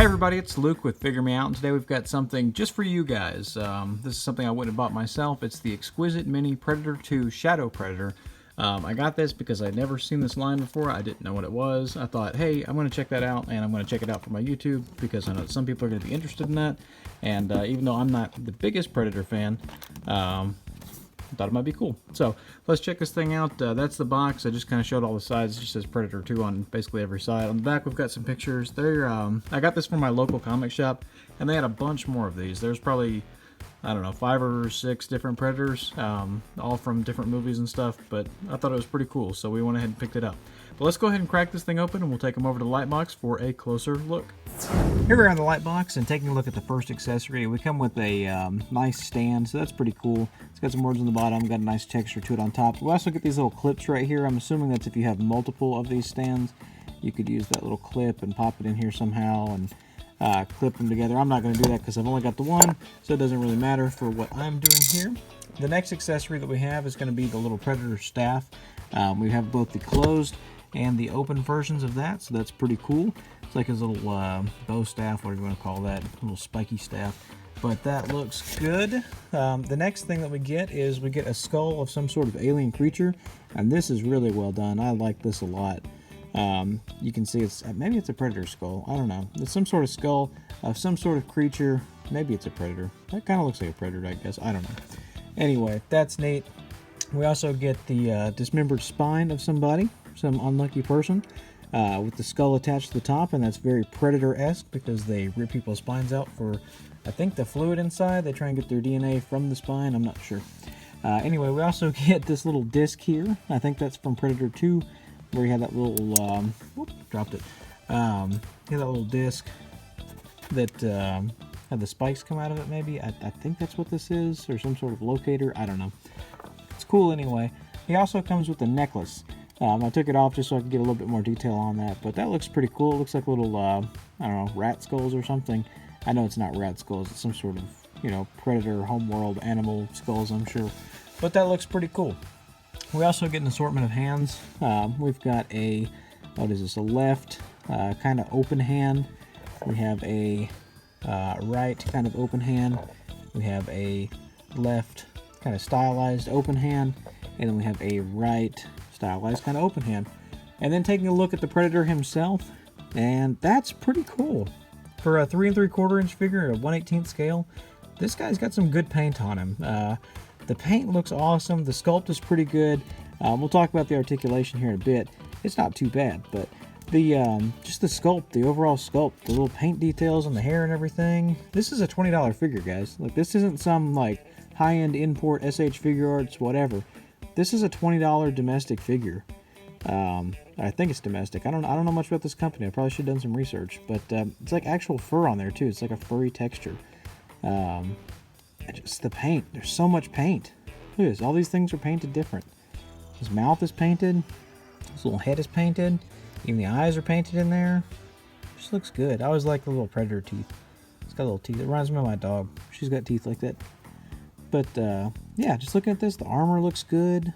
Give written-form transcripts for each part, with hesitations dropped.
Hey everybody, it's Luke with Figure Me Out, and today we've got something just for you guys. This is something I wouldn't have bought myself. It's the Exquisite Mini Predator 2 Shadow Predator. I got this because I'd never seen this line before. I didn't know what it was. I thought, hey, I'm going to check that out, and I'm going to check it out for my YouTube because I know some people are going to be interested in that. And even though I'm not the biggest Predator fan, I thought it might be cool. So let's check this thing out. That's the box. I just kind of showed all the sides. It just says Predator 2 on basically every side. On the back we've got some pictures. I got this from my local comic shop, and they had a bunch more of these. There's probably, I don't know, 5 or 6 different Predators, all from different movies and stuff, but I thought it was pretty cool, so we went ahead and picked it up. But let's go ahead and crack this thing open, and we'll take them over to the light box for a closer look. Here we are in the light box, and taking a look at the first accessory, we come with a nice stand, so that's pretty cool. It's got some words on the bottom, got a nice texture to it on top. We also get these little clips right here. I'm assuming that's if you have multiple of these stands, you could use that little clip and pop it in here somehow and clip them together. I'm not going to do that because I've only got the one, so it doesn't really matter for what I'm doing here. The next accessory that we have is going to be the little Predator staff. We have both the closed and the open versions of that, so that's pretty cool. It's like his little bow staff, whatever you want to call that, little spiky staff. But that looks good. The next thing that we get is we get a skull of some sort of alien creature, and this is really well done. I like this a lot. You can see it's maybe it's a predator skull. I don't know. It's some sort of skull of some sort of creature. Maybe it's a predator. That kind of looks like a predator, I guess. I don't know. Anyway, that's neat. We also get the dismembered spine of somebody, some unlucky person, with the skull attached to the top, and that's very Predator-esque because they rip people's spines out for, I think, the fluid inside. They try and get their DNA from the spine. I'm not sure. Anyway, we also get this little disc here. I think that's from Predator 2, where you had that little, whoop, dropped it. You had that little disc that had the spikes come out of it, maybe. I think that's what this is, or some sort of locator. I don't know. It's cool anyway. He also comes with a necklace. I took it off just so I could get a little bit more detail on that, but that looks pretty cool. It looks like little, I don't know, rat skulls or something. I know it's not rat skulls. It's some sort of, you know, predator, homeworld, animal skulls, I'm sure. But that looks pretty cool. We also get an assortment of hands. We've got a, what is this, a left kind of open hand. We have a right kind of open hand. We have a left kind of stylized open hand. And then we have a right stylized kind of open hand. And then taking a look at the Predator himself, and that's pretty cool. For a 3 3/4 inch figure at a 1/18 scale, this guy's got some good paint on him. The paint looks awesome. The sculpt is pretty good. We'll talk about the articulation here in a bit. It's not too bad, but the just the sculpt, the overall sculpt, the little paint details on the hair and everything. This is a $20 figure, guys. Like, this isn't some like high-end import SH Figure Arts whatever. This is a $20 domestic figure. I think it's domestic. I don't know much about this company. I probably should have done some research, but it's like actual fur on there too. It's like a furry texture. Just the paint. There's so much paint. Look at this. All these things are painted different. His mouth is painted. His little head is painted. Even the eyes are painted in there. Just looks good. I always like the little predator teeth. It's got little teeth. It reminds me of my dog. She's got teeth like that. But yeah, just looking at this, the armor looks good.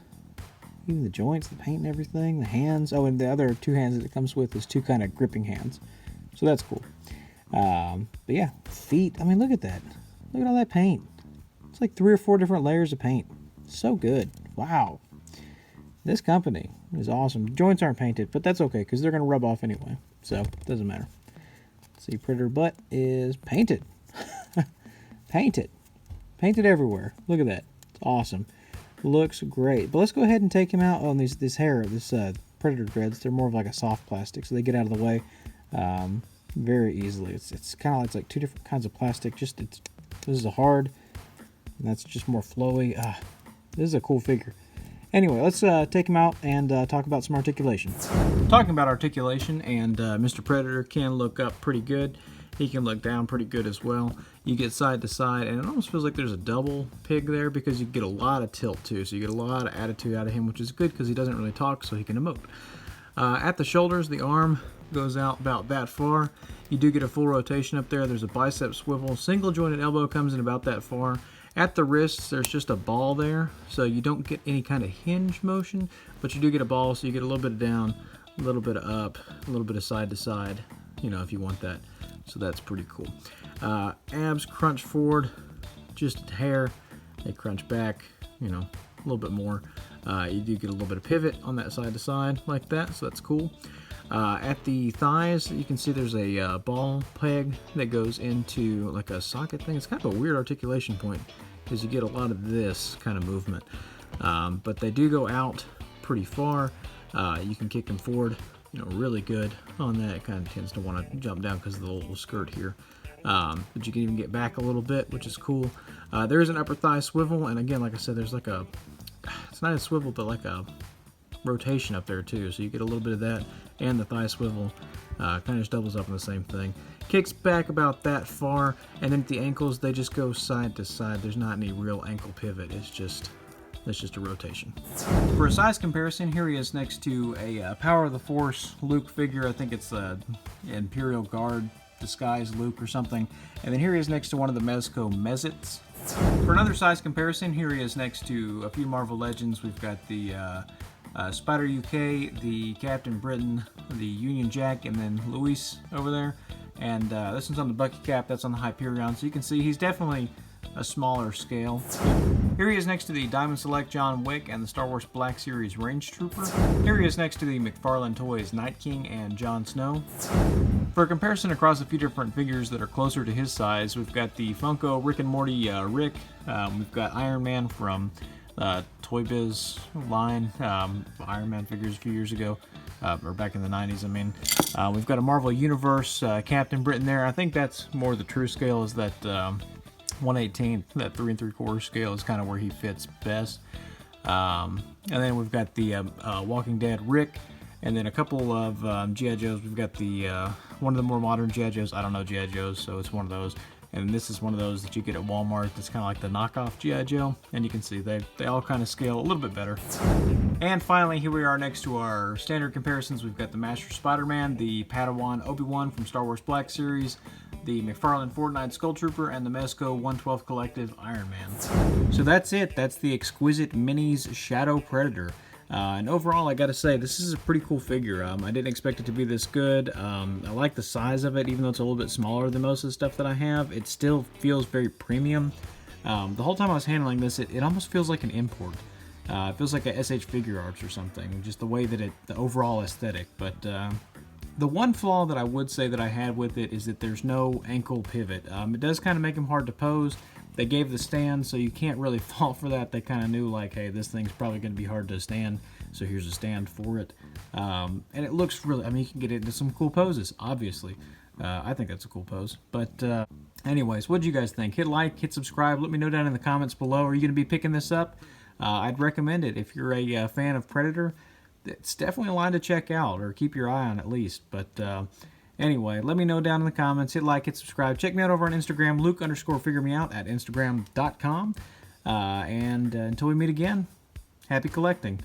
Even the joints, the paint and everything, the hands. Oh, and the other 2 hands that it comes with is 2 kind of gripping hands. So that's cool. But yeah, feet. I mean, look at that. Look at all that paint. It's like 3 or 4 different layers of paint. So good. Wow. This company is awesome. Joints aren't painted, but that's okay because they're going to rub off anyway. So it doesn't matter. Let's see, Predator butt is painted. Painted. Painted everywhere. Look at that. It's awesome. Looks great. But let's go ahead and take him out on this hair, this Predator dreads. They're more of like a soft plastic, so they get out of the way very easily. It's kind of it's like 2 different kinds of plastic. This is a hard, and that's just more flowy. This is a cool figure. Anyway, let's take him out and talk about some articulation. Talking about articulation, and Mr. Predator can look up pretty good. He can look down pretty good as well. You get side to side, and it almost feels like there's a double pig there because you get a lot of tilt too. So you get a lot of attitude out of him, which is good because he doesn't really talk, so he can emote. At the shoulders, the arm goes out about that far. You do get a full rotation up there. There's a bicep swivel. Single jointed elbow comes in about that far. At the wrists, there's just a ball there, so you don't get any kind of hinge motion, but you do get a ball, so you get a little bit of down, a little bit of up, a little bit of side to side, you know, if you want that. So that's pretty cool. Abs crunch forward just a hair. They crunch back, you know, a little bit more. You do get a little bit of pivot on that side to side like that, so that's cool. At the thighs, you can see there's a ball peg that goes into like a socket thing. It's kind of a weird articulation point because you get a lot of this kind of movement. But they do go out pretty far. You can kick them forward, you know, really good on that. It kind of tends to want to jump down because of the little skirt here. But you can even get back a little bit, which is cool. There is an upper thigh swivel, and again, like I said, there's like a, it's not a swivel, but like a rotation up there too. So you get a little bit of that, and the thigh swivel kind of just doubles up in the same thing. Kicks back about that far, and then at the ankles, they just go side to side. There's not any real ankle pivot. It's just a rotation. For a size comparison, here he is next to a Power of the Force Luke figure. I think it's a Imperial Guard disguise Luke or something. And then here he is next to one of the Mezco Mezits. For another size comparison, here he is next to a few Marvel Legends. We've got the Spider UK, the Captain Britain, the Union Jack, and then Luis over there. And this one's on the Bucky Cap, that's on the Hyperion. So you can see he's definitely a smaller scale. Here he is next to the Diamond Select John Wick and the Star Wars Black Series Range Trooper. Here he is next to the McFarlane Toys Night King and Jon Snow. For a comparison across a few different figures that are closer to his size, we've got the Funko Rick and Morty Rick. We've got Iron Man from Toy Biz line, Iron Man figures a few years ago, or back in the 90s, I mean. We've got a Marvel Universe Captain Britain there. I think that's more the true scale, is that 1/18, that 3 3/4 scale is kind of where he fits best. And then we've got the Walking Dead Rick, and then a couple of G.I. Joes. We've got the one of the more modern G.I. Joes. I don't know G.I. Joes, so it's one of those. And this is one of those that you get at Walmart that's kind of like the knockoff G.I. Joe. And you can see they all kind of scale a little bit better. And finally, here we are next to our standard comparisons. We've got the Master Spider-Man, the Padawan Obi-Wan from Star Wars Black Series, the McFarlane Fortnite Skull Trooper, and the Mezco 112 Collective Iron Man. So that's it. That's the Exquisite Minis Shadow Predator. And overall, I gotta say, this is a pretty cool figure. I didn't expect it to be this good. I like the size of it, even though it's a little bit smaller than most of the stuff that I have. It still feels very premium. The whole time I was handling this, it almost feels like an import. It feels like a SH Figure Arts or something, just the way that the overall aesthetic. But the one flaw that I would say that I had with it is that there's no ankle pivot. It does kind of make him hard to pose. They gave the stand, so you can't really fault for that. They kind of knew, like, hey, this thing's probably going to be hard to stand, so here's a stand for it. And it looks really, I mean, you can get it into some cool poses, obviously. I think that's a cool pose. But anyways, what do you guys think? Hit like, hit subscribe. Let me know down in the comments below. Are you going to be picking this up? I'd recommend it. If you're a fan of Predator, it's definitely a line to check out, or keep your eye on at least. But anyway, let me know down in the comments. Hit like, hit subscribe. Check me out over on Instagram, Luke_figuremeout at Instagram.com. And until we meet again, happy collecting.